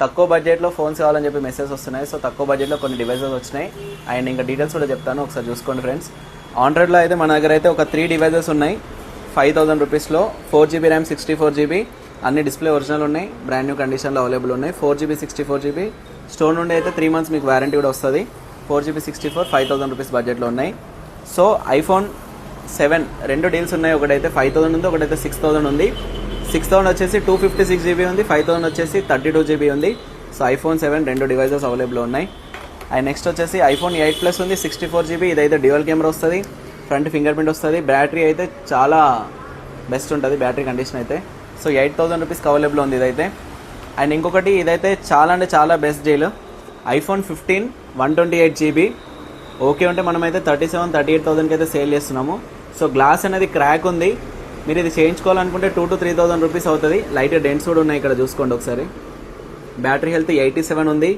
తక్కువ బడ్జెట్లో ఫోన్స్ కావాలని చెప్పి మెసేజ్ వస్తున్నాయి. సో తక్కువ బడ్జెట్లో కొన్ని డివైసెస్ వచ్చినాయి. అండ్ ఇంకా డీటెయిల్స్ కూడా చెప్తాను, ఒకసారి చూసుకోండి ఫ్రెండ్స్. ఆండ్రాయిడ్లో అయితే మన దగ్గర అయితే ఒక 3 డివైసెస్ ఉన్నాయి 5000 రూపీస్లో. 4GB ర్యామ్ 64GB అన్ని డిస్ప్లే ఒరిజినల్ ఉన్నాయి, బ్రాండ్ న్యూ కండిషన్లో అవైలబుల్ ఉన్నాయి. 4GB 64GB స్టోర్ నుండి అయితే 3 months మీకు వారంటీ కూడా వస్తుంది. 4GB 64 5000 రూపీస్ బడ్జెట్లో ఉన్నాయి. సో ఐఫోన్ 7 2 డీల్స్ ఉన్నాయి, ఒకటైతే 5000 ఉంది, ఒకటైతే 6000 ఉంది. 6000 వచ్చేసి 256GB ఉంది, 5000 వచ్చేసి 32GB ఉంది. సో ఐఫోన్ 7 2 డివైసెస్ అవైలబుల్ ఉన్నాయి. అండ్ నెక్స్ట్ వచ్చేసి ఐఫోన్ 8 Plus ఉంది 64GB, ఇదైతే డ్యూయల్ కెమెరా వస్తుంది, ఫ్రంట్ ఫింగర్ ప్రింట్ వస్తుంది. బ్యాటరీ అయితే చాలా బెస్ట్ ఉంటుంది బ్యాటరీ కండిషన్ అయితే. సో 8000 రూపీస్కి అవైలబుల్ ఉంది ఇదైతే. అండ్ ఇంకొకటి ఇదైతే చాలా అంటే చాలా best deal, iPhone 15 128GB. Okay ఉంటే మనమైతే 37-38,000కి అయితే సేల్ చేస్తున్నాము. సో గ్లాస్ అనేది క్రాక్ ఉంది, మీరు ఇది చేయించుకోవాలనుకుంటే 2,000 to 3,000 రూపీస్ అవుతుంది. లైట్ డెంట్స్ కూడా ఉన్నాయి, ఇక్కడ చూసుకోండి ఒకసారి. బ్యాటరీ హెల్త్ 87 ఉంది,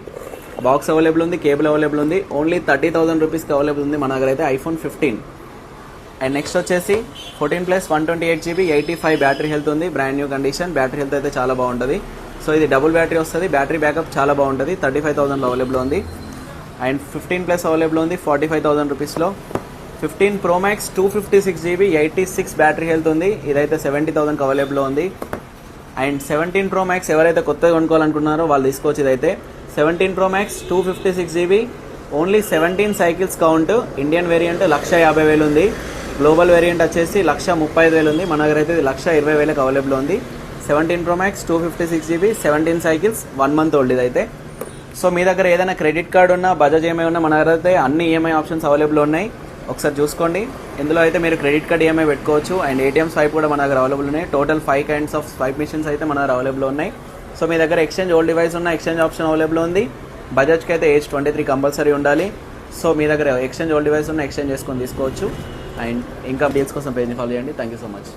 బాక్స్ అవైలబుల్ ఉంది, కేబుల్ అవైలబుల్ ఉంది. ఓన్లీ 30,000 రూపీస్కి అవైలబుల్ ఉంది మన దగ్గర అయితే ఐఫోన్ 15. అండ్ నెక్స్ట్ వచ్చేసి 14 Plus 128GB 85 బ్యాటరీ హెల్త్ ఉంది, brand new condition. Battery health అయితే చాలా బాగుంటుంది. సో ఇది డబుల్ బ్యాటరీ వస్తుంది, బ్యాటరీ బ్యాకప్ చాలా బాగుంటుంది. 35,000లో అవైలబుల్ ఉంది. అండ్ 15 Plus అవైలబుల్ ఉంది 45,000 రూపీస్లో. 15 Pro Max 256GB 86 battery health ఉంది, ఇదైతే 70,000కి అవైలబుల్ ఉంది. అండ్ 17 Pro Max ఎవరైతే కొత్తగా కొనుక్కోవాలనుకున్నారో వాళ్ళు తీసుకోవచ్చు ఇదైతే. 17 Pro Max 256GB only 17 cycles count. Indian variant 1,50,000 ఉంది, గ్లోబల్ వేరియంట్ వచ్చేసి 1,35,000 ఉంది. మన దగ్గర అయితే 1,20,000కి అవైలబుల్ ఉంది. 17 Pro Max 256GB 17 cycles 1 month old ఇదైతే. సో మీ దగ్గర ఏదైనా క్రెడిట్ కార్డు ఉన్నా, బజాజ్ ఈఎంఐ ఉన్నా మన దగ్గర అయితే అన్ని ఈఎంఐ ఆప్షన్స్ అవైలబుల్ ఉన్నాయి, ఒకసారి చూసుకోండి. ఇందులో అయితే మీరు క్రెడిట్ కార్డ్ ఈఎంఐ పెట్టుకోవచ్చు. అండ్ ఏటీఎం స్వైప్ కూడా మన దగ్గర అవైలబుల్ ఉన్నాయి. Total 5 kinds of swipe machines అయితే మన దగ్గర అవైలబుల్ ఉన్నాయి. సో మీ దగ్గర ఎక్స్చేంజ్ ఓల్డ్ డివైస్ ఉన్న ఎక్స్చేంజ్ ఆప్షన్ అవైలబుల్ ఉంది. బజాజ్కి అయితే ఏజ్ 23 కంపల్సరీ ఉండాలి. సో మీ దగ్గర ఎక్స్చేంజ్ ఓల్డ్ డివైస్ ఉన్న ఎక్స్చేంజ్ చేసుకొని తీసుకోవచ్చు. అండ్ ఇంకా డీల్స్ కోసం పేజ్ని ఫాలో చేయండి. Thank you so much.